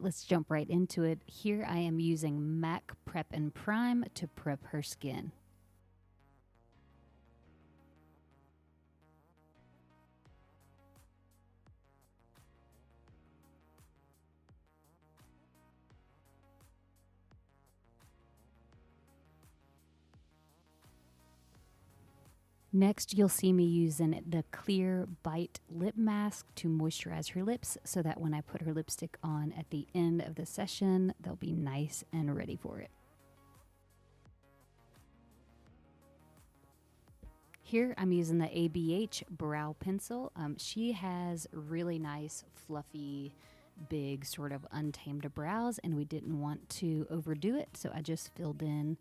let's jump right into it. Here I am using MAC Prep and Prime to prep her skin. Next, you'll see me using the Clear Bite Lip Mask to moisturize her lips so that when I put her lipstick on at the end of the session, they'll be nice and ready for it. Here I'm using the ABH Brow Pencil. She has really nice, fluffy, big, sort of untamed brows, and we didn't want to overdo it, so I just filled in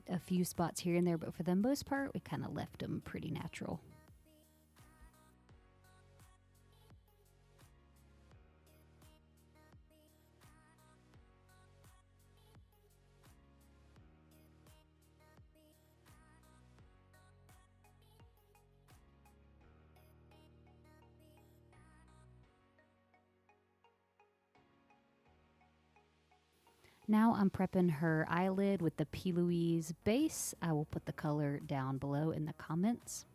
a few spots here and there, but for the most part, we kind of left them pretty natural. Now I'm prepping her eyelid with the P. Louise base. I will put the color down below in the comments.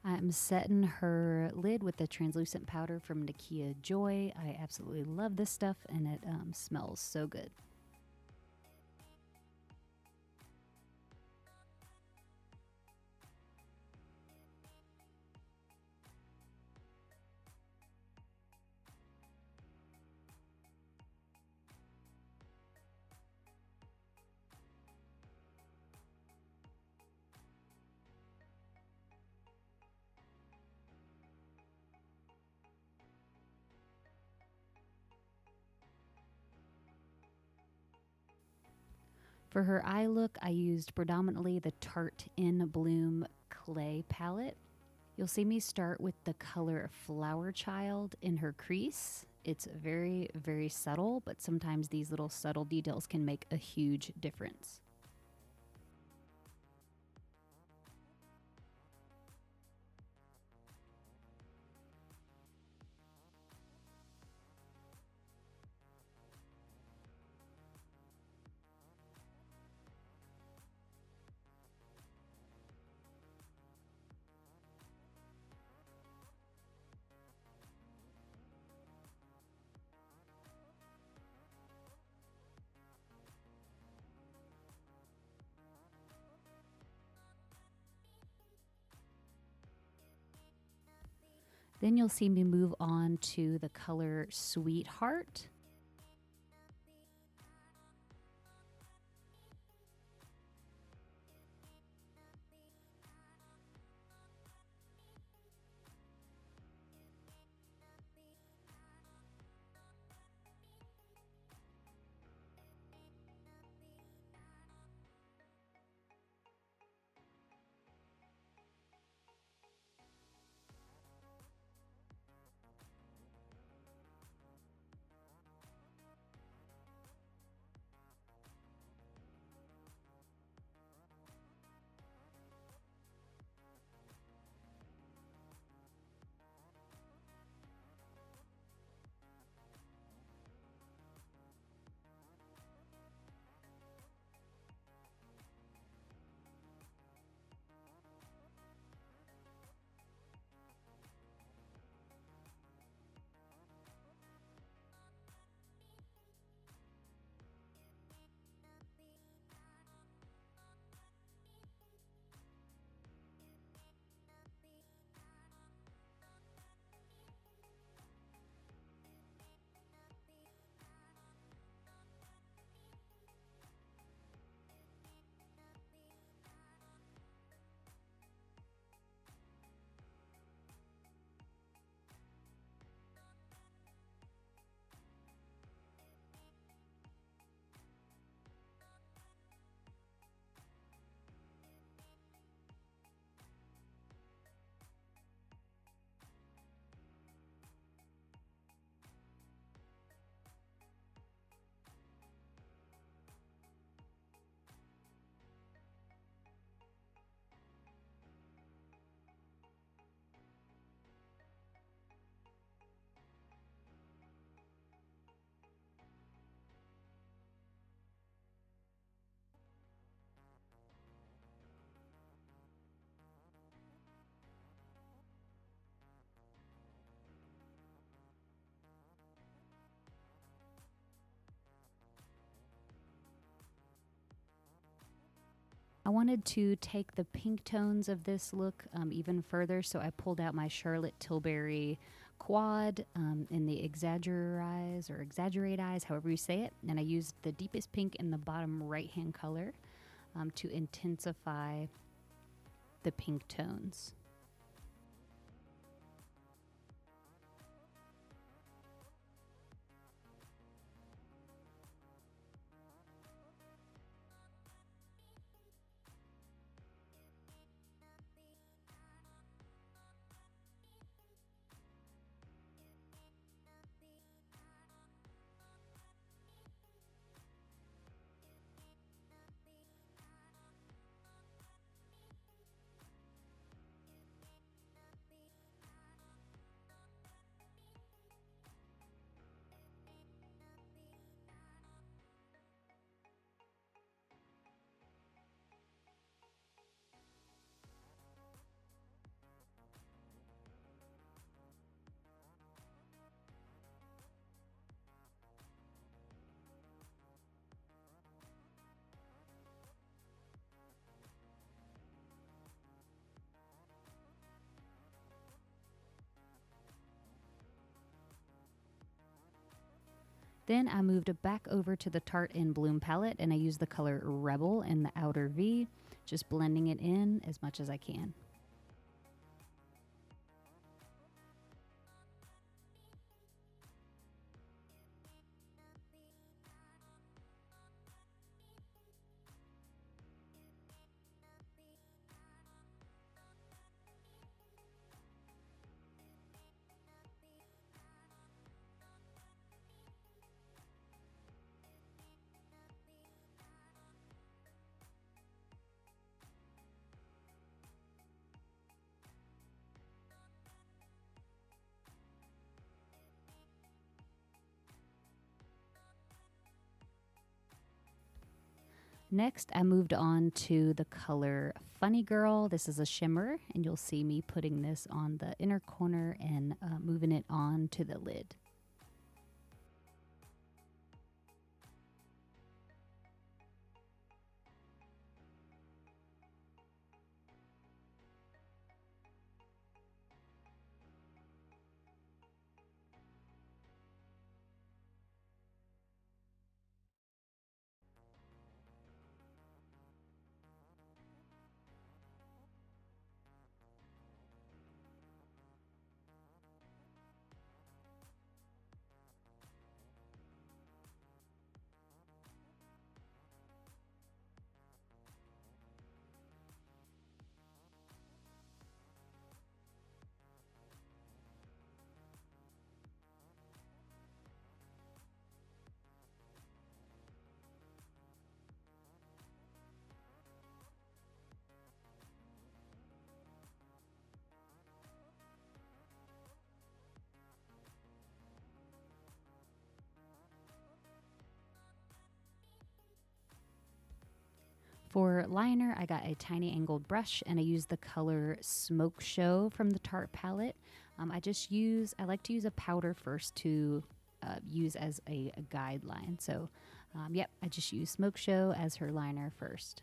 I'm setting her lid with the translucent powder from Nakia Joy. I absolutely love this stuff, and it smells so good. For her eye look, I used predominantly the Tarte In Bloom Clay palette. You'll see me start with the color Flower Child in her crease. It's very, very subtle, but sometimes these little subtle details can make a huge difference. Then you'll see me move on to the color Sweetheart. wanted to take the pink tones of this look even further, so I pulled out my Charlotte Tilbury quad in the exaggerate eyes, however you say it, and I used the deepest pink in the bottom right-hand color to intensify the pink tones. Then I moved it back over to the Tarte in Bloom palette, and I used the color Rebel in the outer V, just blending it in as much as I can. Next, I moved on to the color Funny Girl. This is a shimmer, and you'll see me putting this on the inner corner and moving it on to the lid. For liner, I got a tiny angled brush, and I used the color Smoke Show from the Tarte palette. I like to use a powder first to use as a guideline. So, yep, I just use Smoke Show as her liner first.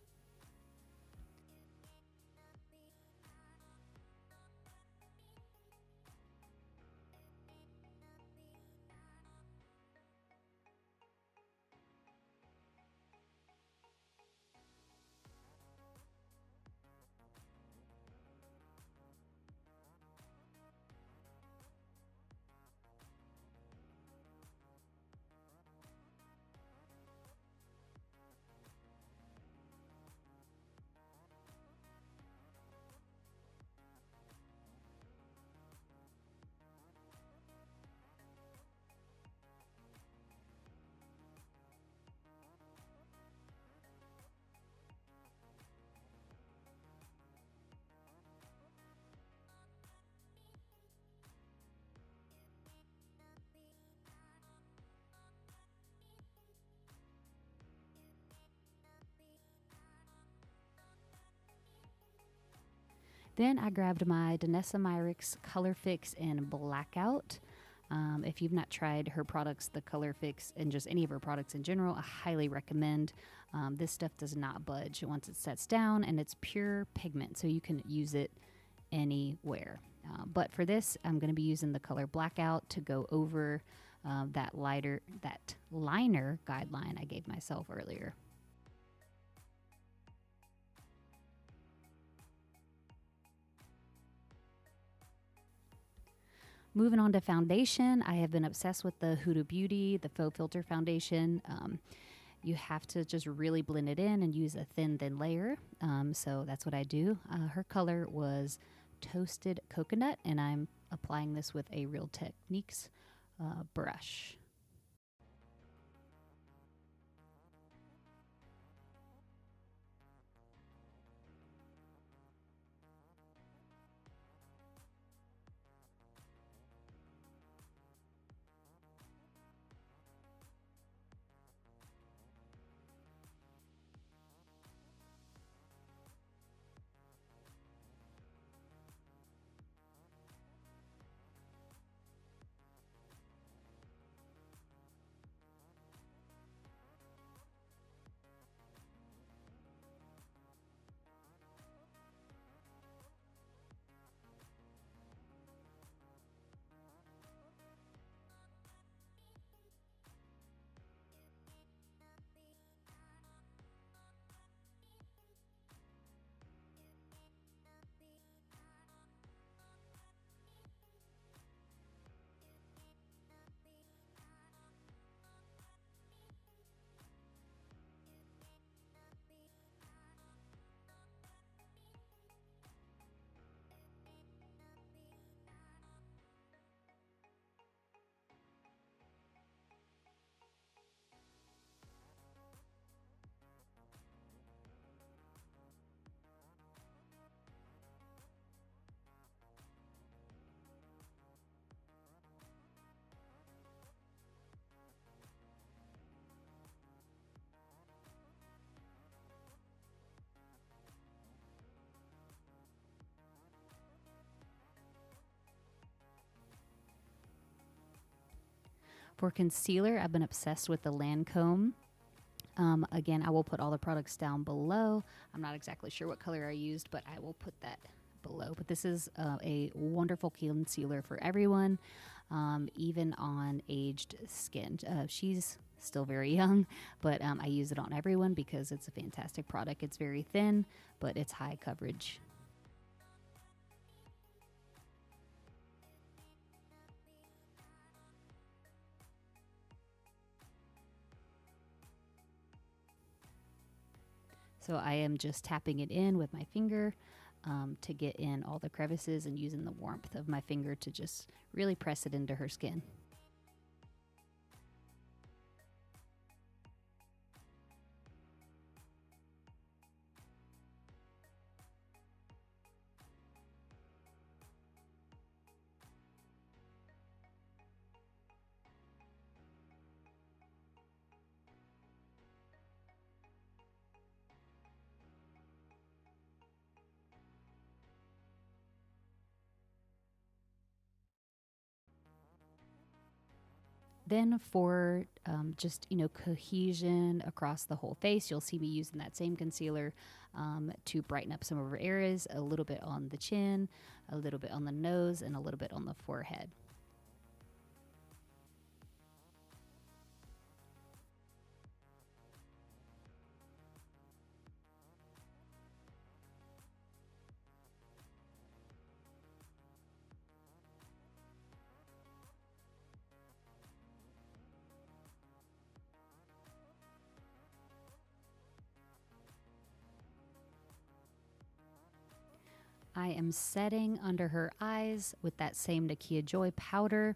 Then I grabbed my Danessa Myricks Color Fix in Blackout. If you've not tried her products, the Color Fix, and just any of her products in general, I highly recommend. This stuff does not budge once it sets down, and it's pure pigment, so you can use it anywhere. But for this, I'm going to be using the color Blackout to go over that liner guideline I gave myself earlier. Moving on to foundation, I have been obsessed with the Huda Beauty, the Faux Filter foundation. You have to just really blend it in and use a thin layer. So that's what I do. Her color was Toasted Coconut, and I'm applying this with a Real Techniques brush. For concealer, I've been obsessed with the Lancome. Again, I will put all the products down below. I'm not exactly sure what color I used, but I will put that below. But this is a wonderful concealer for everyone, even on aged skin. She's still very young, but I use it on everyone because it's a fantastic product. It's very thin, but it's high coverage. So I am just tapping it in with my finger to get in all the crevices and using the warmth of my finger to just really press it into her skin. Then for just, cohesion across the whole face, you'll see me using that same concealer to brighten up some of her areas, a little bit on the chin, a little bit on the nose, and a little bit on the forehead. I am setting under her eyes with that same Nakia Joy powder.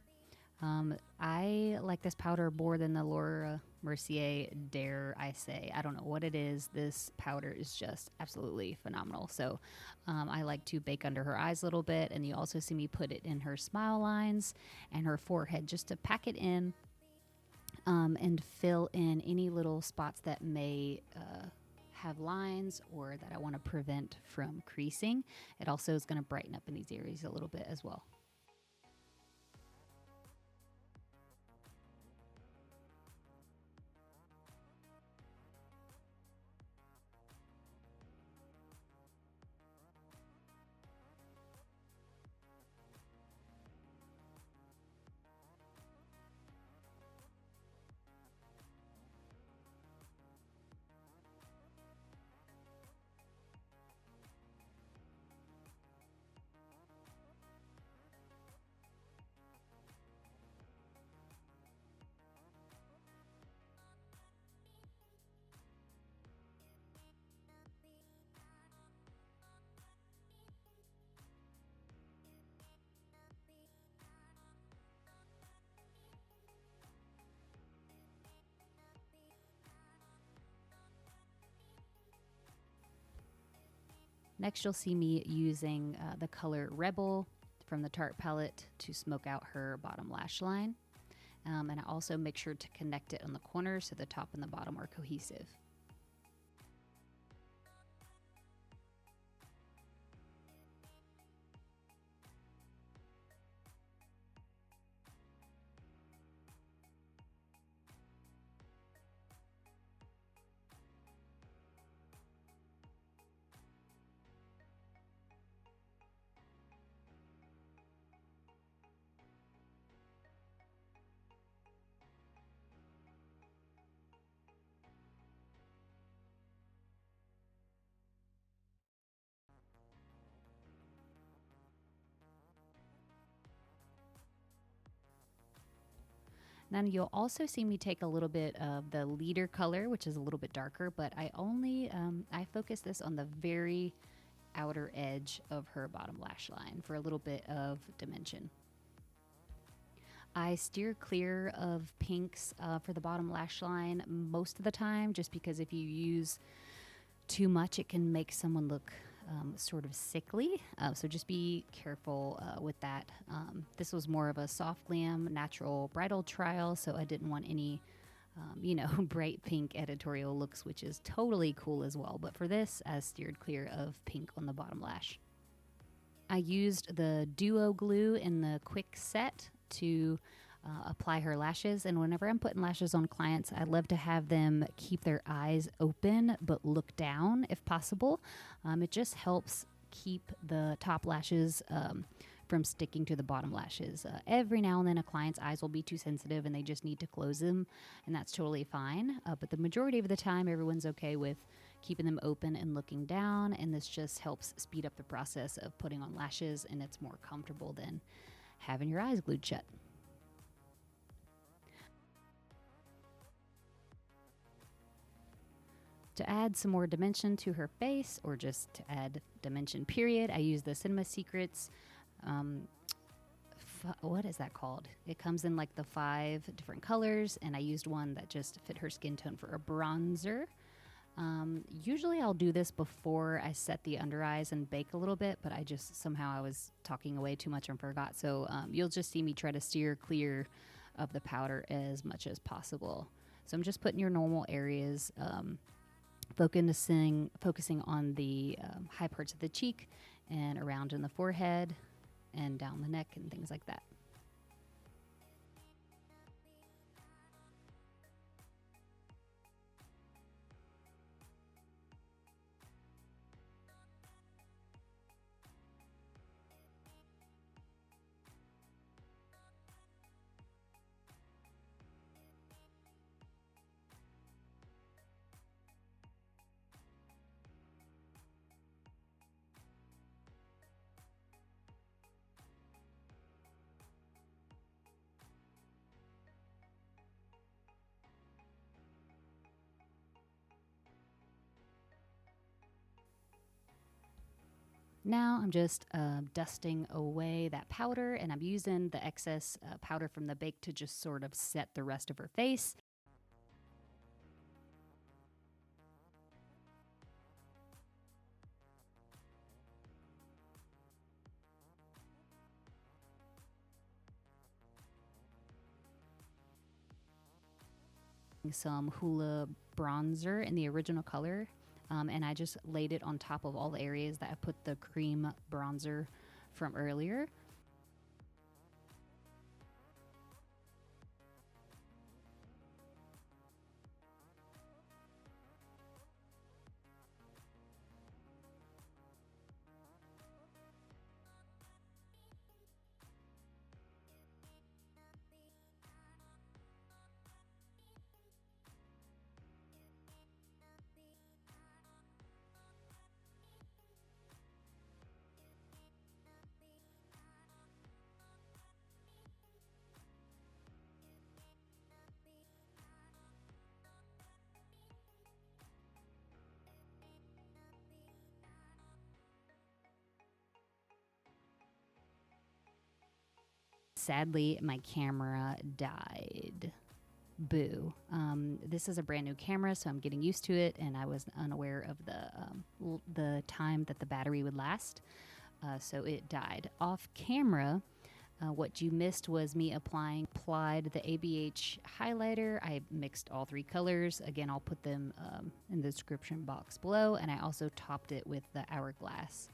I like this powder more than the Laura Mercier, dare I say. I don't know what it is. This powder is just absolutely phenomenal. So I like to bake under her eyes a little bit, and you also see me put it in her smile lines and her forehead just to pack it in and fill in any little spots that may have lines or that I want to prevent from creasing. It also is going to brighten up in these areas a little bit as well. Next, you'll see me using the color Rebel from the Tarte palette to smoke out her bottom lash line. And I also make sure to connect it on the corners so the top and the bottom are cohesive. Then you'll also see me take a little bit of the leader color, which is a little bit darker, but I focus this on the very outer edge of her bottom lash line for a little bit of dimension. I steer clear of pinks for the bottom lash line most of the time, just because if you use too much, it can make someone look sort of sickly. So just be careful with that. This was more of a soft glam natural bridal trial, so I didn't want any, bright pink editorial looks, which is totally cool as well. But for this, I steered clear of pink on the bottom lash. I used the duo glue in the quick set to apply her lashes, and whenever I'm putting lashes on clients, I love to have them keep their eyes open but look down if possible. It just helps keep the top lashes from sticking to the bottom lashes. Every now and then a client's eyes will be too sensitive and they just need to close them, and that's totally fine. But the majority of the time, everyone's okay with keeping them open and looking down, and this just helps speed up the process of putting on lashes, and it's more comfortable than having your eyes glued shut. To add some more dimension to her face, or just to add dimension period, I use the Cinema Secrets, what is that called? It comes in like the 5 different colors, and I used one that just fit her skin tone for a bronzer. Usually I'll do this before I set the under eyes and bake a little bit, but I was talking away too much and forgot. So you'll just see me try to steer clear of the powder as much as possible. So I'm just putting your normal areas, focusing on the high parts of the cheek and around in the forehead and down the neck and things like that. Now I'm just dusting away that powder, and I'm using the excess powder from the bake to just sort of set the rest of her face. Some Hoola bronzer in the original color. And I just laid it on top of all the areas that I put the cream bronzer from earlier. Sadly, my camera died. Boo. This is a brand new camera, so I'm getting used to it, and I was unaware of the time that the battery would last, so it died. Off camera, what you missed was me applied the ABH highlighter. I mixed all three colors. Again, I'll put them in the description box below, and I also topped it with the Hourglass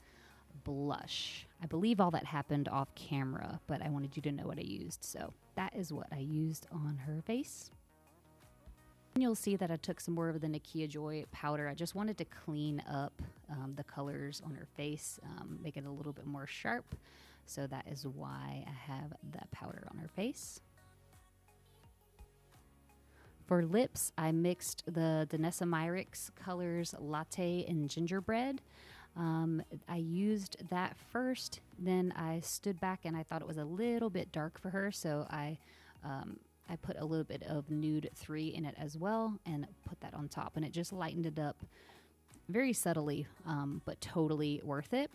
blush. I believe all that happened off camera, but I wanted you to know what I used. So that is what I used on her face. And you'll see that I took some more of the Nakia Joy powder. I just wanted to clean up the colors on her face, make it a little bit more sharp. So that is why I have that powder on her face. For lips, I mixed the Danessa Myricks colors Latte and Gingerbread. I used that first, then I stood back and I thought it was a little bit dark for her, so I put a little bit of Nude 3 in it as well and put that on top, and it just lightened it up very subtly, but totally worth it.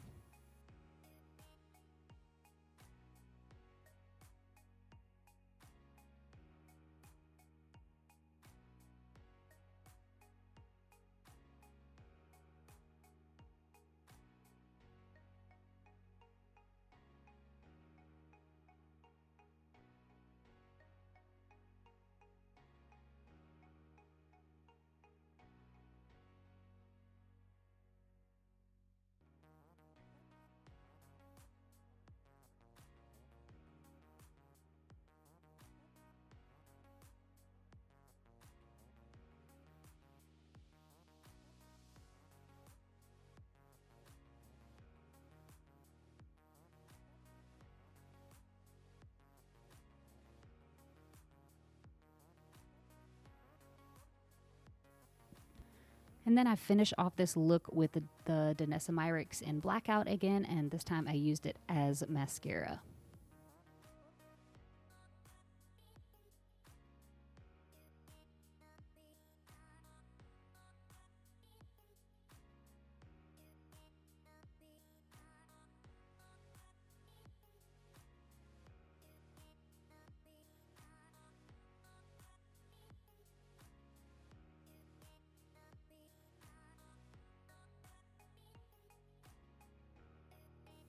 And then I finish off this look with the Danessa Myricks in Blackout again, and this time I used it as mascara.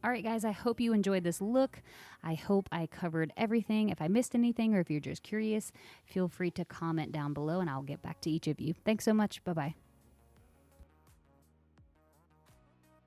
All right, guys, I hope you enjoyed this look. I hope I covered everything. If I missed anything or if you're just curious, feel free to comment down below and I'll get back to each of you. Thanks so much. Bye-bye.